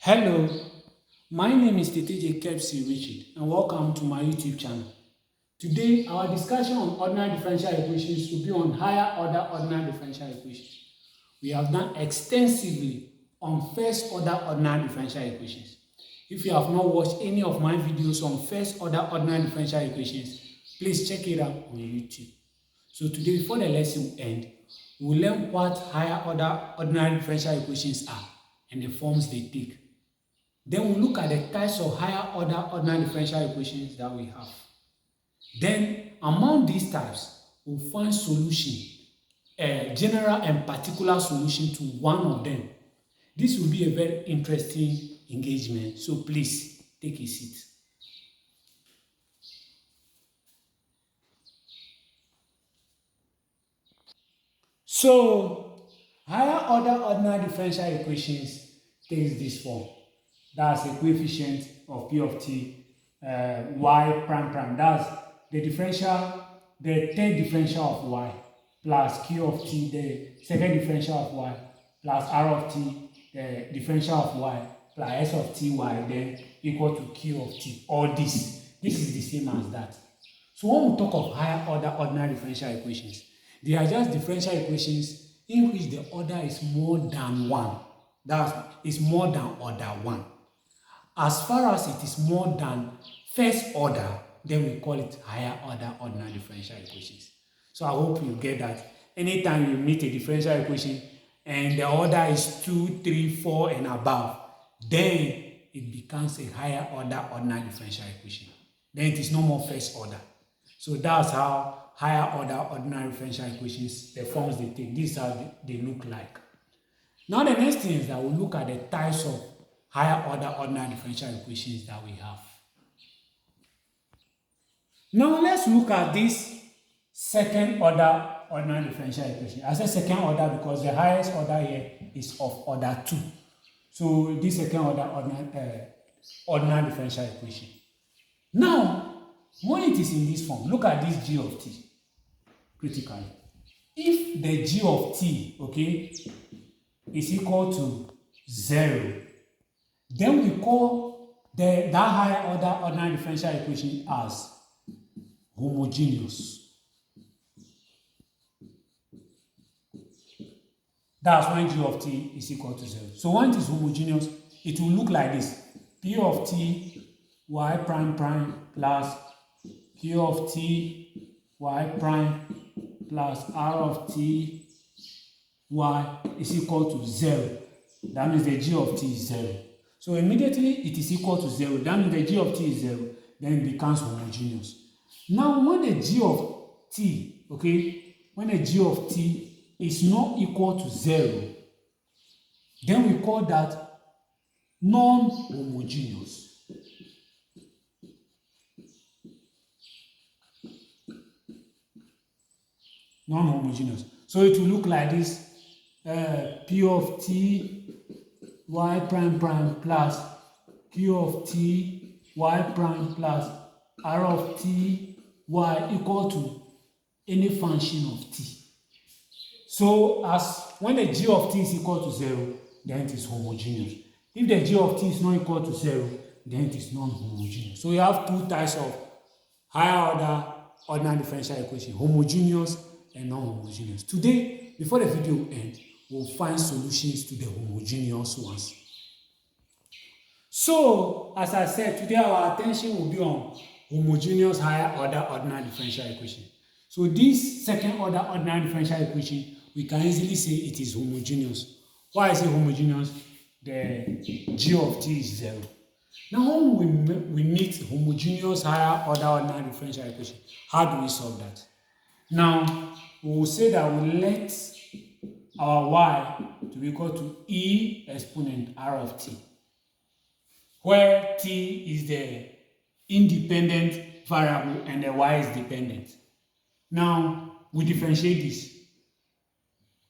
Hello, my name is TTJ Kepsi Richard and welcome to my YouTube channel. Today, our discussion on ordinary differential equations will be on higher order ordinary differential equations. We have done extensively on first order ordinary differential equations. If you have not watched any of my videos on first order ordinary differential equations, please check it out on YouTube. So today, before the lesson will end, we will learn what higher order ordinary differential equations are and the forms they take. Then we'll look at the types of higher order ordinary differential equations that we have. Then, among these types, we'll find solution, a general and particular solution to one of them. This will be a very interesting engagement, so please take a seat. So, higher order ordinary differential equations takes this form. That's a coefficient of p of t, y prime prime. That's the differential, the third differential of y plus q of t, the second differential of y plus r of t, the differential of y plus s of t y, then equal to q of t. All this is the same as that. So when we talk of higher order ordinary differential equations, they are just differential equations in which the order is more than one. That is more than order one. As far as it is more than first order, then we call it higher order ordinary differential equations. So I hope you get that. Anytime you meet a differential equation and the order is 2, 3, 4 and above, then it becomes a higher order ordinary differential equation. Then it is no more first order. So that's how higher order ordinary differential equations, the forms they take. This is how they look like. Now the next thing is that we'll look at the types of higher order ordinary differential equations that we have. Now let's look at this second order ordinary differential equation. I say second order because the highest order here is of order 2. So this second order ordinary differential equation. Now, when it is in this form, look at this g of t critically. If the g of t, okay, is equal to 0, then we call that higher order ordinary differential equation as homogeneous. That's when g of t is equal to 0. So when it is homogeneous, it will look like this. P of t y prime prime plus q of t y prime plus r of t y is equal to 0. That means the g of t is 0. So immediately it is equal to 0. That means the g of t is 0. Then it becomes homogeneous. Now when the g of t, okay, when the g of t is not equal to 0, then we call that non-homogeneous. Non-homogeneous. So it will look like this. P of t y prime prime plus q of t y prime plus r of t y equal to any function of t. So as when the g of t is equal to 0, then it is homogeneous. If the g of t is not equal to 0, then it is non-homogeneous. So we have two types of higher order ordinary differential equation, homogeneous and non-homogeneous. Today, before the video ends, we'll find solutions to the homogeneous ones. So, as I said, today our attention will be on homogeneous higher order ordinary differential equation. So this second order ordinary differential equation, we can easily say it is homogeneous. Why is it homogeneous? The g of t is 0. Now when we meet homogeneous higher order ordinary differential equation, how do we solve that? Now, we will say that we let our y to be equal to e exponent r of t, where t is the independent variable and the y is dependent. Now, we differentiate this.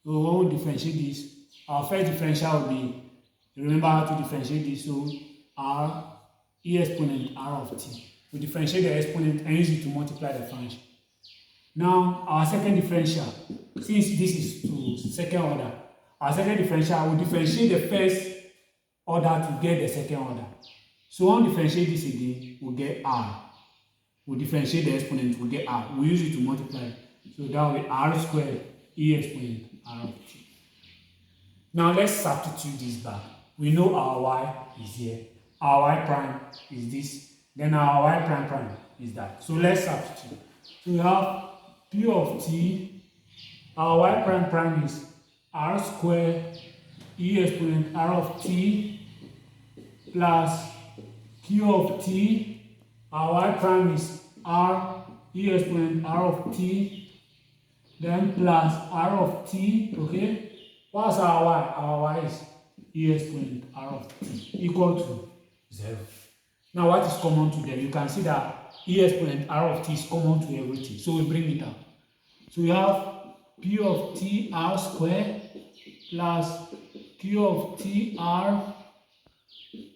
So when we differentiate this, our first differential will be, remember how to differentiate this, so r, e exponent r of t. We differentiate the exponent and use it to multiply the function. Now, our second differential, since this is to second order, our second differential will differentiate the first order to get the second order. So when we differentiate this again, we'll get r. We'll differentiate the exponent, we'll get r. We'll use it to multiply. So that will be r squared e exponent r of t. Now let's substitute this back. We know our y is here. Our y prime is this. Then our y prime prime is that. So let's substitute. So we have p of t. Our y prime prime is r squared e exponent r of t plus q of t. Our y prime is r e exponent r of t, then plus r of t, okay? What's our y? Our y is e exponent r of t equal to 0. Now what is common to them? You can see that e exponent r of t is common to everything. So we bring it out. So we have p of t r squared plus q of t r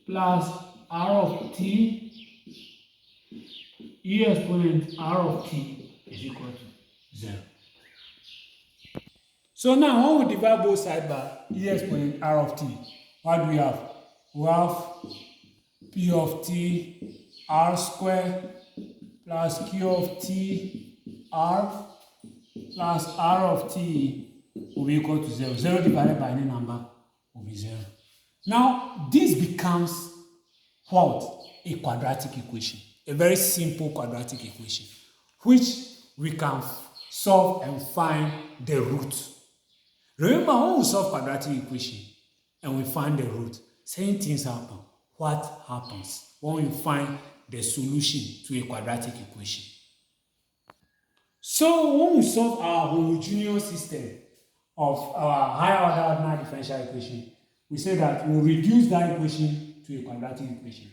plus r of t e exponent r of t is equal to 0. So now when we divide both sides by e exponent r of t, what do we have? We have p of t r squared plus q of t r plus r of t will be equal to 0. 0 divided by any number will be 0. Now this becomes what? A quadratic equation. A very simple quadratic equation, which we can solve and find the root. Remember, when we solve quadratic equation and we find the root, same things happen. What happens when we find the solution to a quadratic equation? So when we solve our homogeneous system of our higher order ordinary differential equation, we say that we'll reduce that equation to a quadratic equation.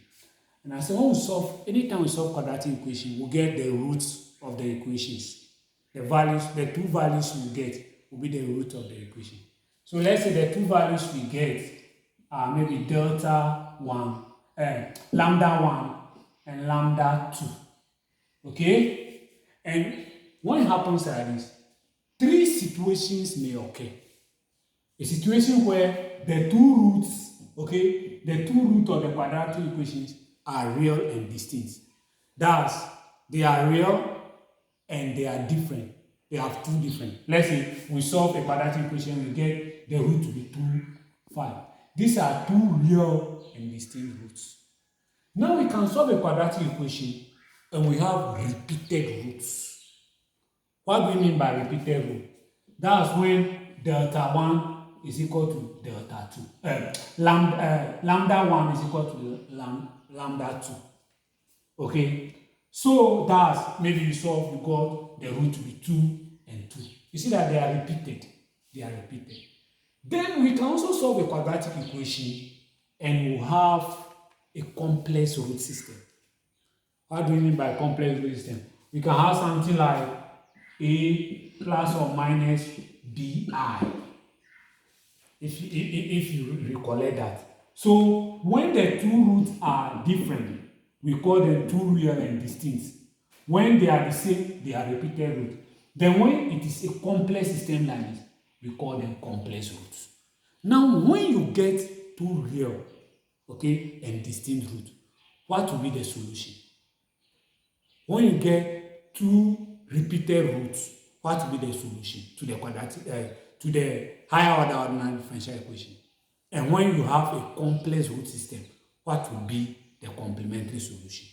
And I say when we solve, anytime we solve quadratic equation, we'll get the roots of the equations. The values, the two values we get will be the root of the equation. So let's say the two values we get are maybe delta 1, lambda 1 and lambda 2. Okay? And when it happens like this, three situations may occur. A situation where the two roots, okay, the two roots of the quadratic equations are real and distinct. Thus, they are real and they are different. They have two different. Let's say we solve a quadratic equation, we get the root to be 2, 5. These are two real and distinct roots. Now we can solve a quadratic equation and we have repeated roots. What do we mean by repeated root? That's when delta 1 is equal to delta 2. Lambda 1 is equal to lambda 2. Okay? So that's maybe you solve, you got the root to be 2 and 2. You see that they are repeated. They are repeated. Then we can also solve a quadratic equation and we'll have a complex root system. What do we mean by complex root system? We can have something like a plus or minus bi. If you recollect that. So when the two roots are different, we call them two real and distinct. When they are the same, they are repeated roots. Then when it is a complex system like this, we call them complex roots. Now when you get two real, okay, and distinct roots, what will be the solution? When you get two repeated roots, what will be the solution to the quadratic, to the higher order ordinary differential equation? And when you have a complex root system, what will be the complementary solution?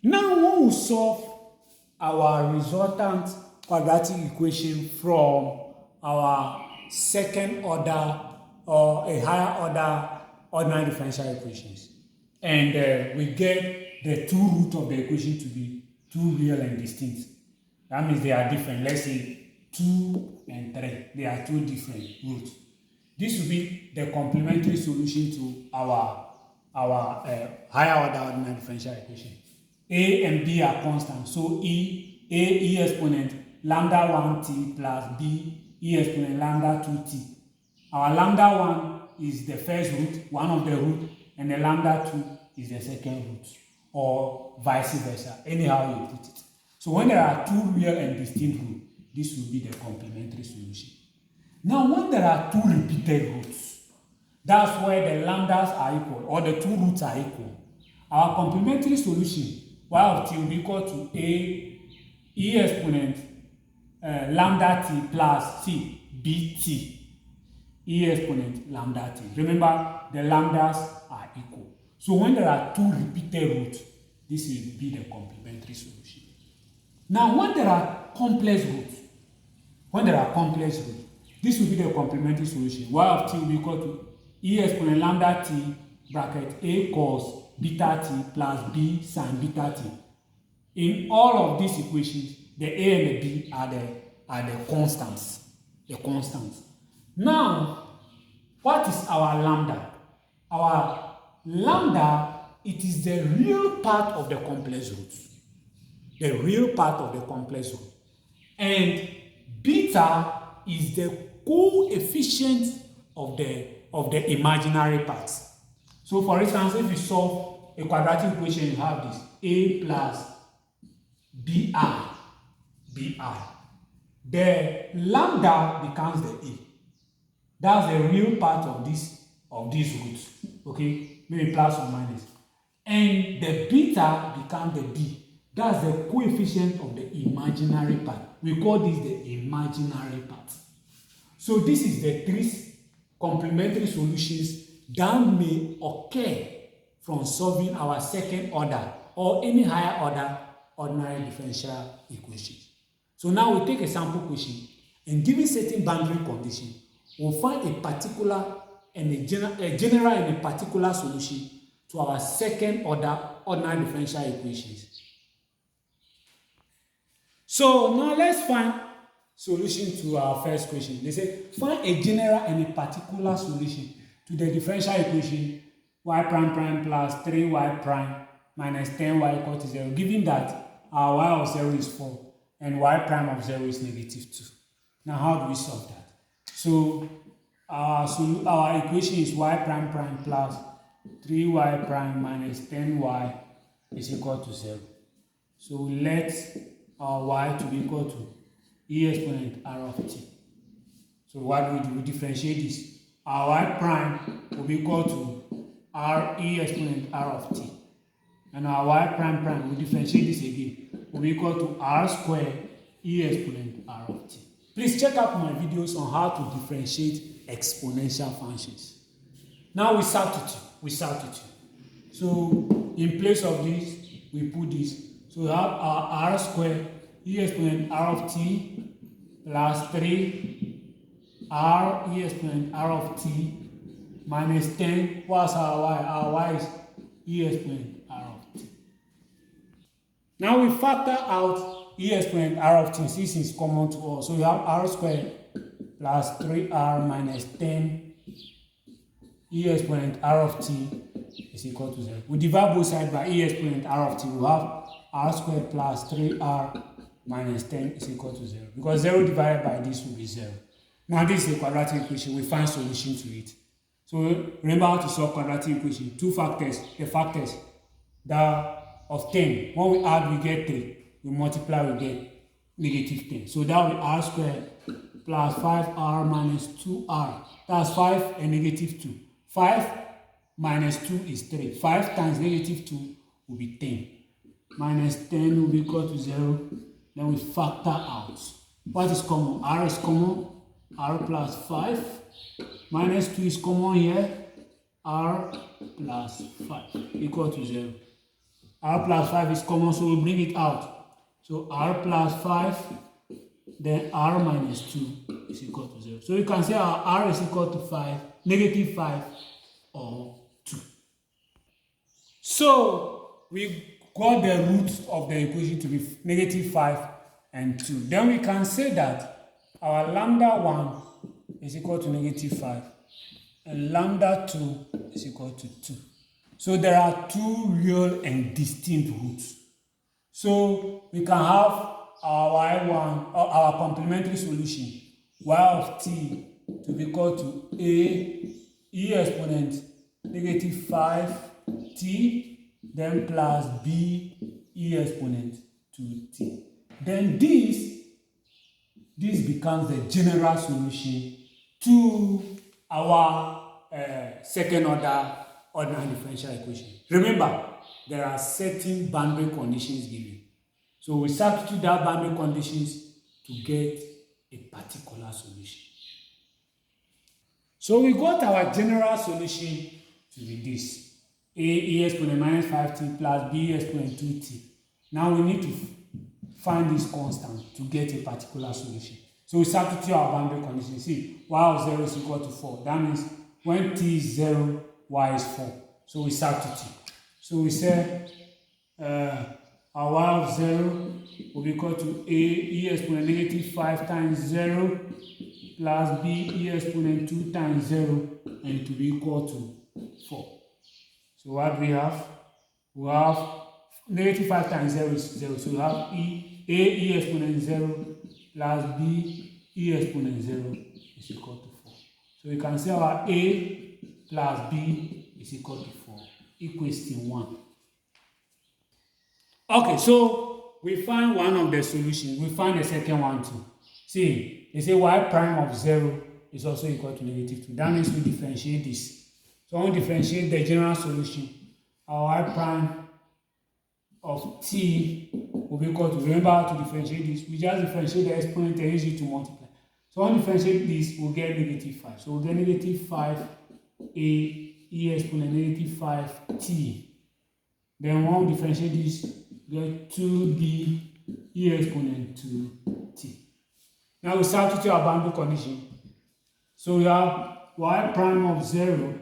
Now when we solve our resultant quadratic equation from our second order or a higher order ordinary differential equations, and we get the two roots of the equation to be two real and distinct. That means they are different. Let's say 2 and 3. They are two different roots. This will be the complementary solution to our higher order ordinary differential equation. A and B are constant. So E exponent lambda 1t plus B E exponent lambda 2t. Our lambda 1 is the first root, one of the root, and the lambda 2 is the second root, or vice versa, anyhow you put it. So when there are two real and distinct roots, this will be the complementary solution. Now when there are two repeated roots, That's where the lambdas are equal, or the two roots are equal. Our complementary solution, y of t will be equal to a e exponent lambda t plus c bt, e exponent lambda t. Remember, the lambdas are equal. So when there are two repeated roots, this will be the complementary solution. Now, when there are complex roots, this will be the complementary solution. Y of t will be equal to e exponent lambda t bracket a cos beta t plus b sin beta t. In all of these equations, the a and the b are the constants. Now, what is our lambda? Our lambda, it is the real part of the complex roots. And beta is the coefficient of the imaginary parts. So for instance, if you solve a quadratic equation, you have this a plus bi. The lambda becomes the a. That's the real part of these roots. Okay, maybe plus or minus. And the beta becomes the b. That's the coefficient of the imaginary part. We call this the imaginary part. So this is the three complementary solutions that may occur from solving our second order or any higher order ordinary differential equations. So now we take a sample question, and given certain boundary condition, we'll find a particular and a general and a particular solution to our second order ordinary differential equations. So now let's find solution to our first question. They say find a general and a particular solution to the differential equation y prime prime plus 3y prime minus 10y equal to 0, given that our y of 0 is 4 and y prime of 0 is negative 2. Now how do we solve that? So our equation is y prime prime plus 3y prime minus 10y is equal to 0. So let our y to be equal to e exponent r of t. So what do we do? We differentiate this. Our y prime will be equal to r e exponent r of t. And our y prime prime, we differentiate this again, will be equal to r squared e exponent r of t. Please check out my videos on how to differentiate exponential functions. Now we substitute. So in place of this, we put this. So we have our r squared e exponent r of t plus 3 r e exponent r of t minus 10. What's our y? Our y is e exponent r of t. Now we factor out e exponent r of t since it's common to all. So we have r squared plus 3r minus 10 e exponent r of t is equal to 0. We divide both sides by e exponent r of t. We have r squared plus 3r minus 10 is equal to 0. Because 0 divided by this will be 0. Now this is a quadratic equation. We find solution to it. So remember how to solve quadratic equation. Two factors. The factors that of 10. When we add, we get 3. We multiply, we get negative 10. So that will be r squared plus 5r minus 2r. That's 5 and negative 2. 5 minus 2 is 3. 5 times negative 2 will be 10. Minus 10 will be equal to 0. Then we factor out. What is common? R is common. R plus 5. Minus 2 is common here. R plus 5 equal to 0. R plus 5 is common, so we bring it out. So R plus 5, then R minus 2 is equal to 0. So you can say our R is equal to 5, negative 5, or 2. So we got the roots of the equation to be negative 5 and 2. Then we can say that our lambda 1 is equal to negative 5 and lambda 2 is equal to 2. So there are two real and distinct roots. So we can have our y1 or our complementary solution y of t to be equal to a e exponent negative 5t then plus b e exponent 2t. Then this becomes the general solution to our second order ordinary differential equation. Remember, there are certain boundary conditions given. So we substitute that boundary conditions to get a particular solution. So we got our general solution to be this. A exponent minus 5t plus b exponent 2t. Now we need to find this constant to get a particular solution. So we substitute our boundary condition. See, y of 0 is equal to 4. That means when t is 0, y is 4. So we substitute. So we say our y of 0 will be equal to e exponent negative 5 times 0 plus b exponent 2 times 0, and it will be equal to 4. So what we have? We have negative 5 times 0 is 0. So we have e exponent 0 plus b exponent 0 is equal to 4. So we can say our a plus b is equal to 4. Equation 1. Okay, so we find one of the solutions. We find the second one too. See, they say y prime of 0 is also equal to negative 2. That means we differentiate this. So when we differentiate the general solution, our y prime of t will be equal to, remember to differentiate this, we just differentiate the exponent and use it to multiply. So when we differentiate this, we'll get negative 5. So we'll get negative 5a e exponent negative 5t. Then when we differentiate this, we get 2b e exponent 2t. Now we substitute our boundary condition. So we have y prime of 0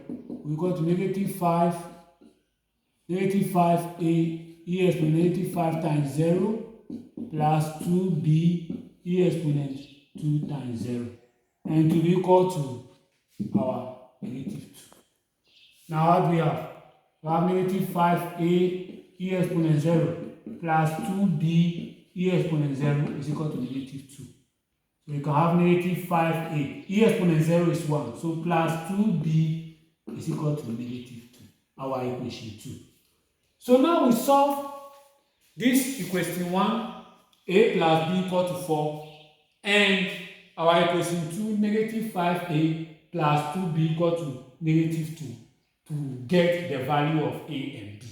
we go to negative 5a e exponent negative 5 times 0 plus 2b e exponent 2 times 0, and to be equal to our negative 2. Now what we have? We have negative 5a e exponent 0 plus 2b e exponent 0 is equal to negative 2. So you can have negative 5a. E exponent 0 is 1. So plus 2b is equal to negative 2. Our equation 2. So now we solve this equation 1, a plus b equal to 4, and our equation 2, negative 5a plus 2b equal to negative 2 to get the value of a and b.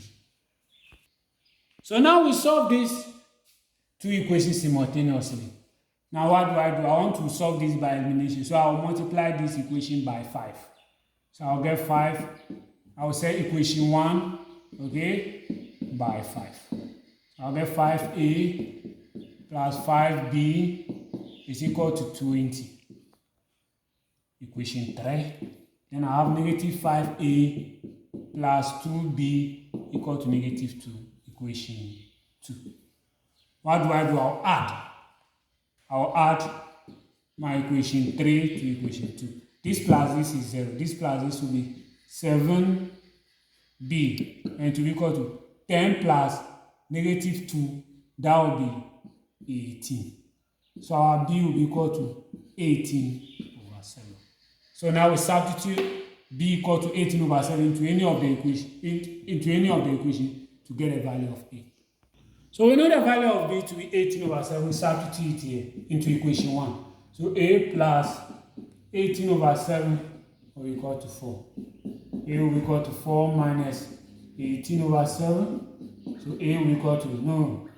So now we solve these two equations simultaneously. Now what do? I want to solve this by elimination. So I'll multiply this equation by 5. So I'll get 5. I will say equation 1, okay, by 5. I'll get 5a plus 5b is equal to 20. Equation 3. Then I have negative 5a plus 2b equal to negative 2. Equation 2. What do? I'll add. I'll add my equation 3 to equation 2. This plus this is 0. This plus this will be 7b, and to be equal to 10 plus negative 2, that will be 18. So our b will be equal to 18 over 7. So now we substitute b equal to 18 over 7 into any of the equation to get a value of a. So we know the value of b to be 18 over 7. We substitute it here into equation 1. So a plus 18 over 7 will be equal to 4. A will be equal to 4 minus 18 over 7. So a will be equal to, no.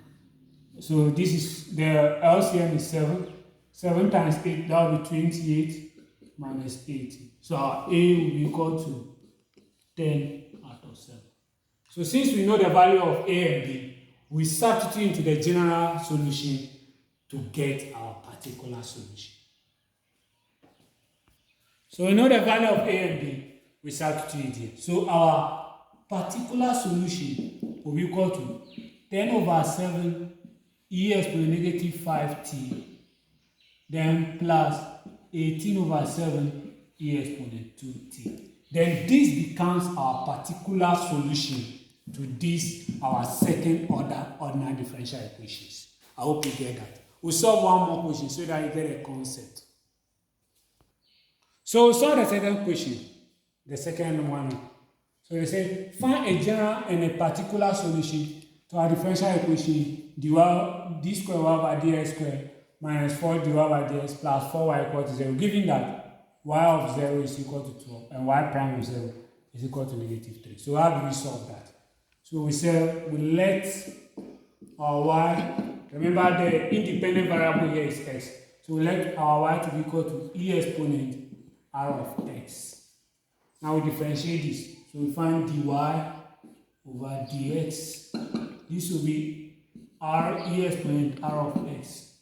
So this is, the LCM is 7. 7 times 8, that will be 28 minus 18. So our a will be equal to 10 out of 7. So since we know the value of a and b, we substitute into the general solution to get our particular solution. So we know the value of a and b, we substitute it here. So our particular solution will be equal to 10 over 7 e exponent negative 5t, then plus 18 over 7 e exponent 2t. Then this becomes our particular solution to this, our second order ordinary differential equations. I hope you get that. We'll solve one more question so that you get a concept. So we solve the second question, the second one. So they say find a general and a particular solution to our differential equation d squared over dx squared minus 4 dy by dx plus 4y equal to 0. Given that y of 0 is equal to 12 and y prime of 0 is equal to negative 3. So how do we solve that? So we say we let our y, remember the independent variable here is x. So we let our y to be equal to e exponent r of x. Now we differentiate this. So we find dy over dx. This will be r e exponent r of x.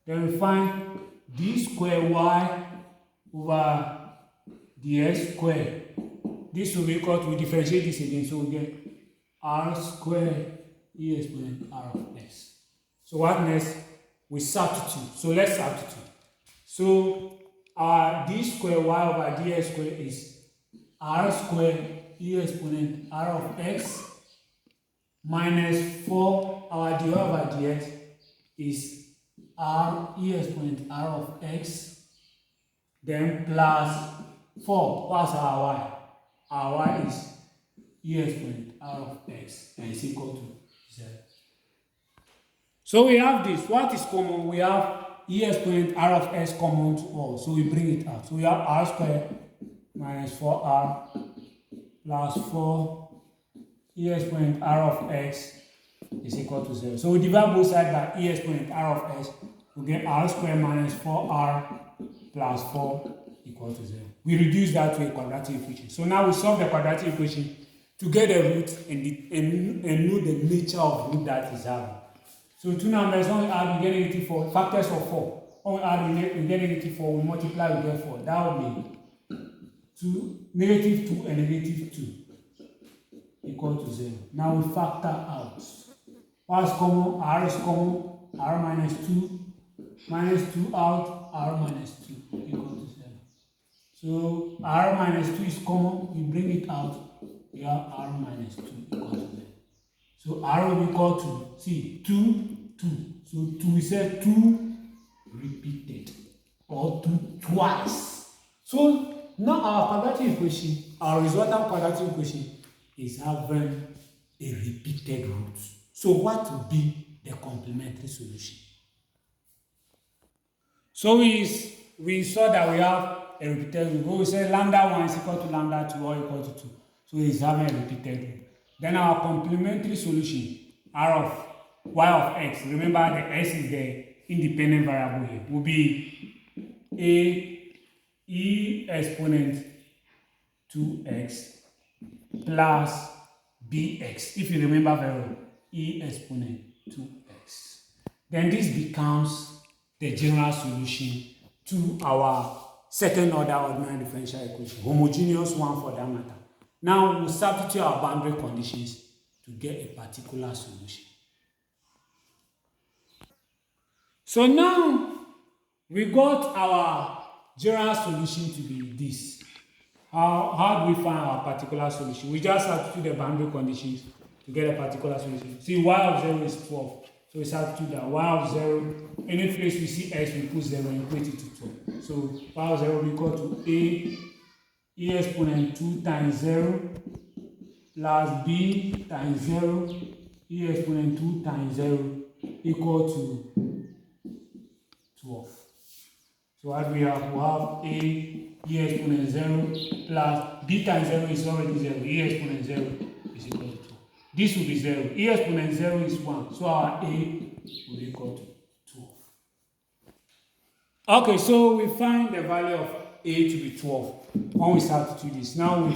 Then we find d square y over dx square. This will be equal to, we differentiate this again, so we get r square e exponent r of x. So what next? We substitute. So let's substitute. So our d square y over dx square is r square e exponent r of x minus 4, our dy over dx is r e exponent r of x, then plus 4, what's our y? Our y is e exponent r of x and is equal to 0. So we have this. What is common? We have e exponent r of x common to all. So we bring it out. So we have r squared minus 4r plus 4 e exponent r of x is equal to 0. So we divide both sides by e exponent r of x. We get r squared minus 4r plus 4 equal to 0. We reduce that to a quadratic equation. So now we solve the quadratic equation to get the root and know the nature of root that is having. So two numbers, when we add, we get negative 4, factors of 4. When we add, we get negative 4, we multiply, we get 4. That will be 2, negative 2 and negative 2 equal to 0. Now we factor out. What's common? R is common, r minus 2 out, r minus 2 equal to 0. So r minus 2 is common, we bring it out, we have r minus 2 equal to 0. So r will be equal to, see, 2, 2. So 2, we said 2 repeated, or 2 twice. So now our quadratic equation, our resultant quadratic equation is having a repeated root. So what will be the complementary solution? So we saw that we have a repeated root. We say lambda 1 is equal to lambda 2 or equal to 2. So it's having a repeated root. Then our complementary solution, r of y of x, remember the x is the independent variable here, will be a e exponent 2x plus bx. If you remember very well, e exponent 2x. Then this becomes the general solution to our second order ordinary differential equation, homogeneous one for that matter. Now we'll substitute our boundary conditions to get a particular solution. So now we got our general solution to be this. How do we find our particular solution? We just substitute the boundary conditions to get a particular solution. See, y of 0 is 12. So we substitute that y of 0. Any place we see x, we put 0 and equate it to 12. So y of 0 will be equal to a e exponent 2 times 0 plus b times 0 e exponent 2 times 0 equal to 12. So what we have? We have a e exponent 0 plus b times 0 is already 0. E exponent 0 is equal to 12. This will be 0. E exponent 0 is 1. So our a will be equal to 12. Okay, so we find the value of a to be 12 when we substitute this. Now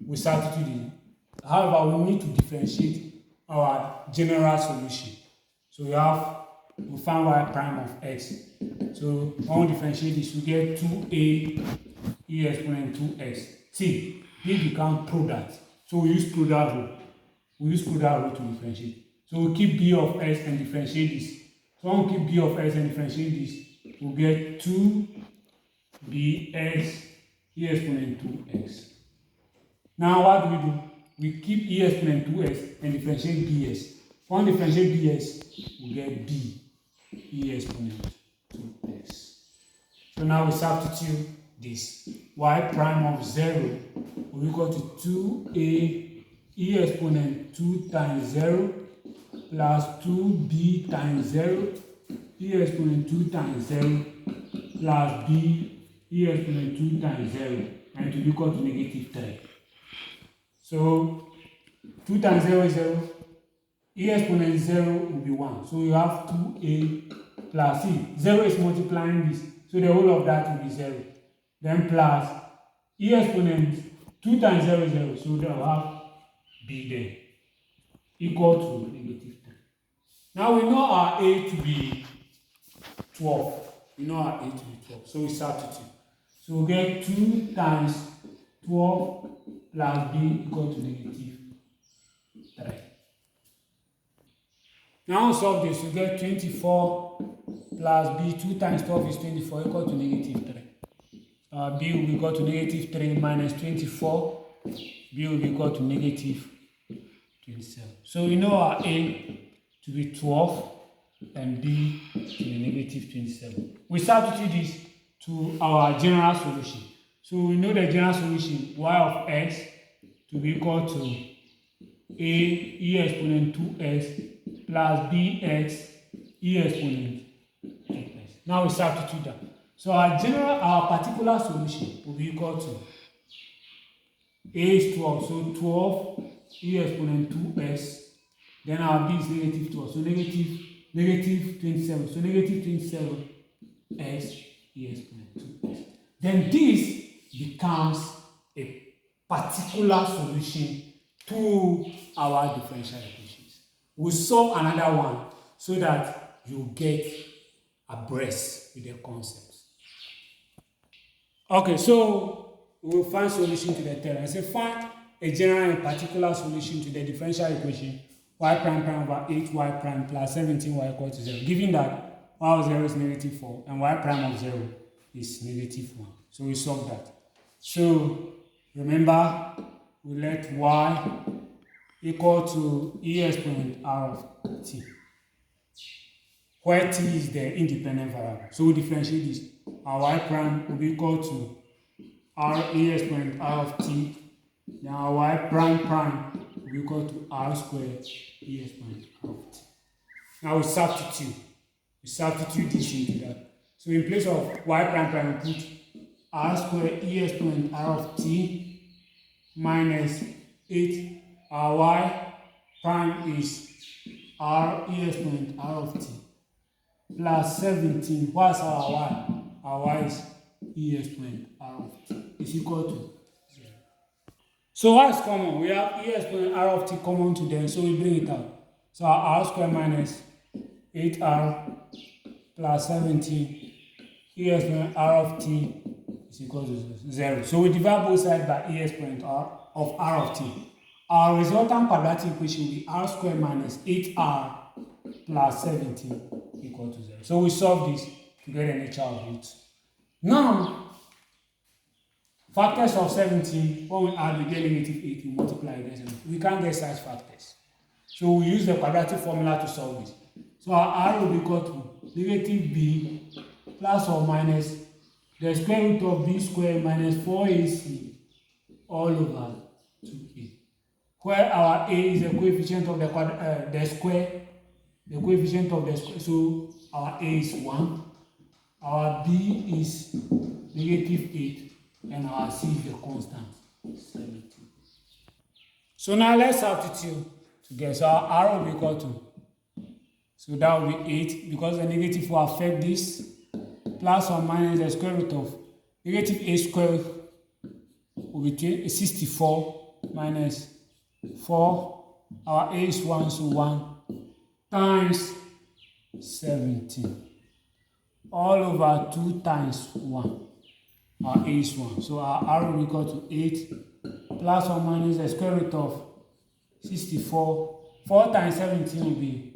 we substitute it. However, we need to differentiate our general solution. So we find y prime of x. So when we differentiate this, we get 2a e exponent 2x. See, this becomes product. So we use product rule. We use product rule to differentiate. So we keep b of x and differentiate this. So when we keep b of x and differentiate this, we get 2bx e exponent 2x. Now what do? We keep e exponent 2x and differentiate bs. When we differentiate bs, we get b e exponent 2x. So now we substitute this. Y prime of 0 will equal to 2a e exponent 2 times 0 plus 2b times 0 e exponent 2 times 0 plus b e exponent 2 times 0, and it will be equal to negative 3. So 2 times 0 is 0, e exponent 0 will be 1. So you have 2a plus c. 0 is multiplying this, so the whole of that will be 0. Then plus e exponent 2 times 0 is 0, so they'll have b there, equal to negative 3. Now we know our a to be 12. We know our a to be 12, so we substitute. So we get 2 times 12 plus b equal to negative 3. Now we solve this, we get 24 plus b. 2 times 12 is 24, equal to negative 3. B will be equal to negative 3 minus 24. B will be equal to negative 27. So we know our A to be 12 and B to be negative 27. We substitute this to our general solution. So we know the general solution, y of x to be equal to a e exponent 2x plus bx e exponent 2x. Now we substitute that. So our particular solution will be equal to a is 12, so 12 e exponent 2x, then our b is negative 12, so negative 27, so negative 27 x e exponent 2x. Then this becomes a particular solution to our differential equations. We'll solve another one so that you get abreast with the concepts. Okay, so we will find solution to the theorem. I say find a general and particular solution to the differential equation y prime prime over 8y prime plus 17y equal to 0, given that y of 0 is negative 4 and y prime of 0 is negative 1. So we solve that. So remember, we let y equal to e exponent r of t, where t is the independent variable. So we differentiate this. Our y prime will be equal to r e exponent r of t. Then our y prime will be equal to r squared e exponent r of t. Now we substitute. We substitute this into that. So in place of y prime, we put r squared e exponent r of t minus 8. Our y prime is r e exponent r of t plus 17. What's our y? Our y is e exponent r of t is equal to 0. So what is common? We have e exponent r of t common to them, so we bring it out. So our r squared minus 8r plus 17 e exponent r of t is equal to 0. So we divide both sides by e exponent of r of t. Our resultant quadratic equation will be r squared minus 8r plus 17 equal to 0. So we solve this to get an HR of it. Now, factors of 17, when we add, we get negative 8, we multiply against them. We can't get such factors. So we use the quadratic formula to solve this. So our r will be equal to negative b plus or minus the square root of b squared minus 4ac all over 2a. Where our a is the coefficient of the square, so our a is 1, our b is negative 8, and our c is the constant, 17. So now let's substitute together. So our r will be equal to, so that will be 8, because the negative will affect this, plus or minus the square root of negative a squared will be 64 minus 4, our a is 1, so 1 times 17 all over 2 times 1. Our a is 1, so our r will be equal to 8 plus or minus the square root of 64. 4 times 17 will be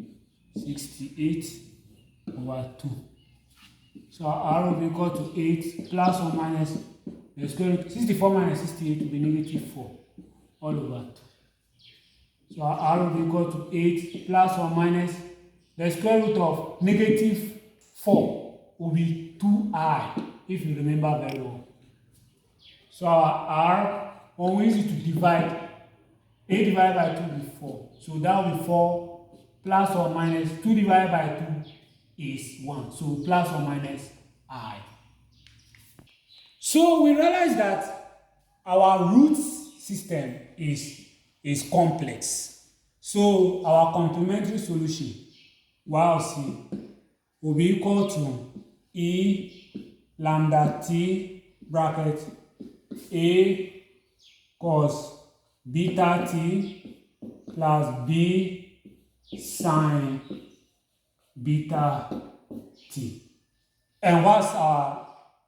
68 over 2. So our r will be equal to 8 plus or minus the square root. 64 minus 68 will be negative 4 all over 2. So our r will be equal to 8 plus or minus the square root of negative 4 will be 2i, if you remember very well. So our r, when we use it to divide, a divided by 2 will be 4. So that will be 4 plus or minus 2 divided by 2 is 1. So plus or minus I. So we realize that our root system is complex. So our complementary solution y of c will be equal to e lambda t bracket a cos beta t plus b sine beta t. And what's our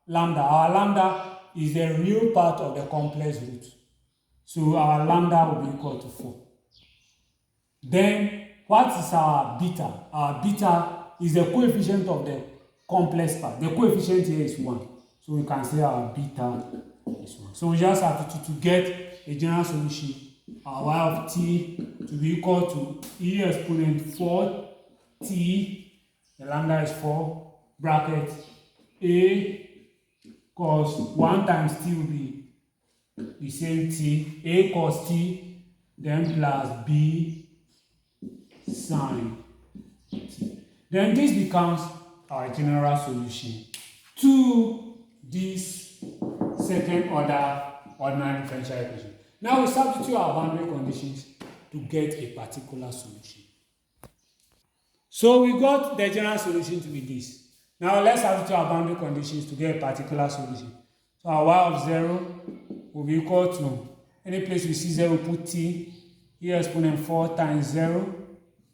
lambda? Our lambda is the real part of the complex root. So our lambda will be equal to 4. Then what is our beta? Our beta is the coefficient of the complex part. The coefficient here is 1. So we can say our beta is 1. So we just have to get a general solution. Our y of t to be equal to e exponent 4t, the lambda is 4, bracket a cos 1 times t will be the same t, a cos t, then plus b sine t. Then this becomes our general solution to this second order ordinary differential equation. Now we substitute our boundary conditions to get a particular solution. So we got the general solution to be this. Now let's substitute our boundary conditions to get a particular solution. So our y of 0 will be equal to, any place we see 0, put t, e exponent 4 times 0,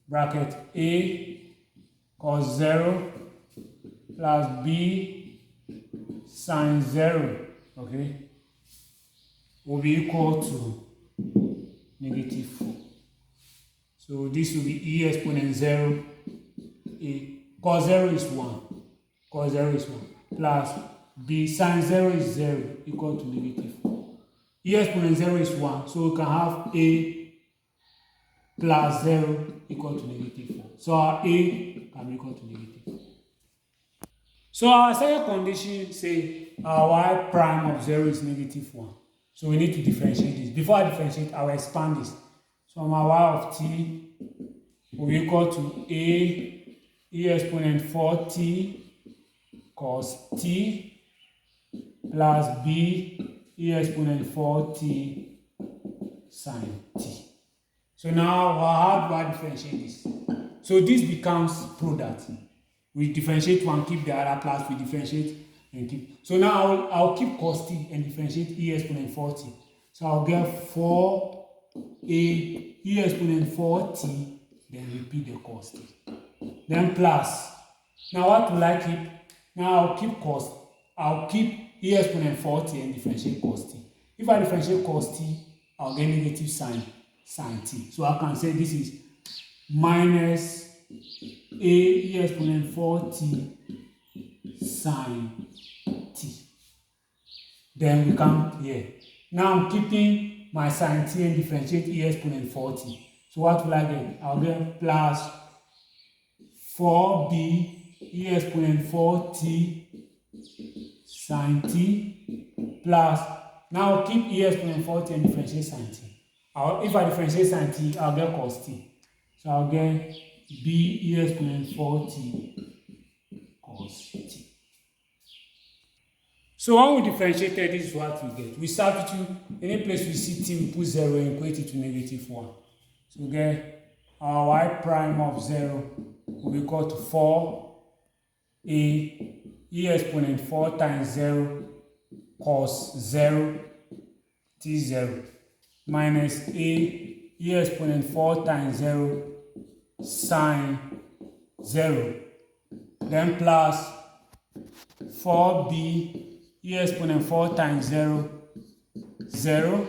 bracket a cos 0 plus b sine 0, okay, will be equal to negative 4. So this will be e exponent 0, a cos 0 is 1, cos 0 is 1, plus b sine 0 is 0 equal to negative 4. E exponent 0 is 1, so we can have a plus 0 equal to negative 4. So our a can be equal to negative 4. So our second condition say our y prime of 0 is negative 1. So we need to differentiate this. Before I differentiate, I will expand this. So my y of t will be equal to a e exponent 4t cos t plus b e exponent 4t sine t. So now how do I differentiate this? So this becomes product. We differentiate one, keep the other, plus we differentiate and keep. So now I'll keep cos t and differentiate e exponent 4t. So I'll get 4a e exponent 4t, then repeat the cos t. Then plus. Now what will I keep? Now I'll keep e exponent 4t and differentiate cos t. If I differentiate cos t, I'll get negative sine t. So I can say this is minus a e exponent 4t sine t. Then we come here. Now I'm keeping my sine t and differentiate e exponent 4t. So what will I get? I'll get plus 4b e exponent 4t sine t plus, now I'll keep e exponent 4t and differentiate sine t. If I differentiate sine t, I'll get cos t. So I'll get b e exponent 4t cos t. So when we differentiated, this is what we get. We substitute, any place we see t, we put 0 and equate it to negative 1. So we get our y prime of 0 will be equal to 4a e exponent 4 times 0 cos 0 t0 minus a e exponent 4 times 0 sine 0, then plus 4b e exponent 4 times 0 0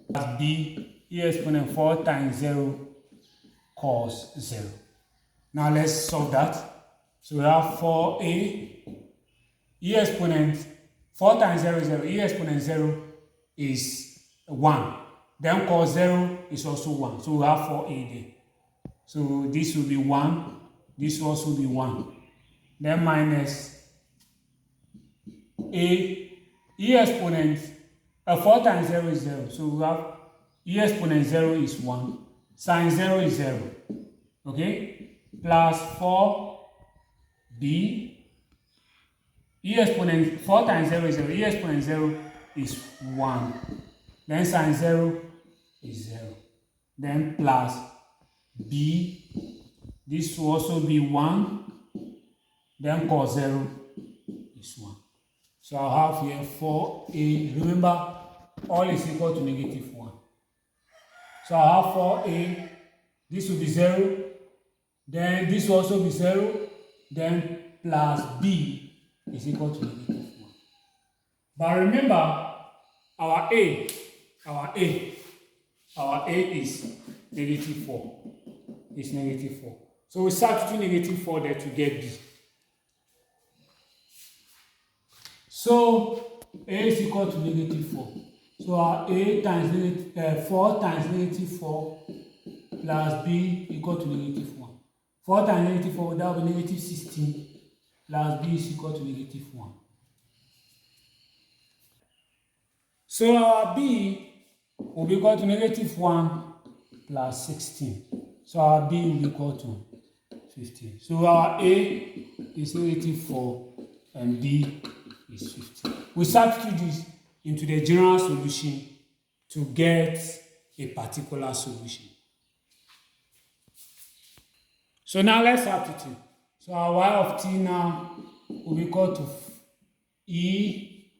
plus b e exponent 4 times 0 cos 0. Now let's solve that. So we have 4a e exponent 4 times 0 is 0, e exponent 0 is 1. Then cos 0 is also 1. So we have 4a there. So this will be 1. This will also be 1. Then minus a e exponent 4 times 0 is 0. So we have e exponent 0 is 1. Sine 0 is 0. Okay? Plus 4b e exponent 4 times 0 is 0. E exponent 0 is 1. Then sine 0 is 0. Then plus b. This will also be 1. Then cos 0 is 1. So I'll have here 4a. Remember, all is equal to negative 1. So I'll have 4a. This will be 0. Then this will also be 0. Then plus b is equal to negative 1. But remember, our a is negative 4. It's negative 4. So we substitute negative 4 there to get b. So a is equal to negative 4. So our a times negative, 4 times negative 4 plus b equal to negative 1. 4 times negative 4, that will be negative 16 plus b is equal to negative 1. So our b will be equal to negative 1 plus 16. So our b will be equal to 15. So our a is negative 4 and b is 15. We substitute this into the general solution to get a particular solution. So now let's substitute. So our y of t now will be equal to e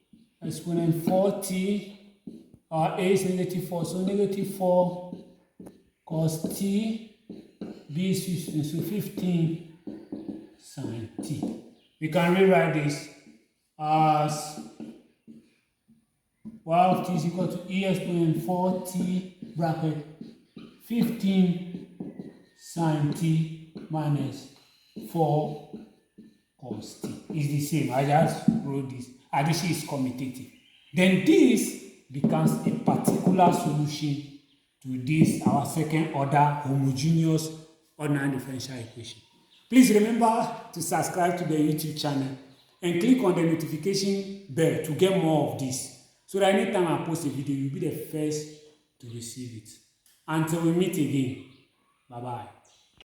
exponent 4t. Our a is negative 4, so negative 4 cos t, b is 15, so 15 sine t. We can rewrite this as y of t is equal to e exponent 4t bracket 15 sine t minus 4 cos t. It's the same. I just wrote this. Addition is commutative. Then this becomes a particular solution to this, our second order homogeneous ordinary differential equation. Please remember to subscribe to the YouTube channel and click on the notification bell to get more of this, so that anytime I post a video, you'll be the first to receive it. Until we meet again, bye-bye.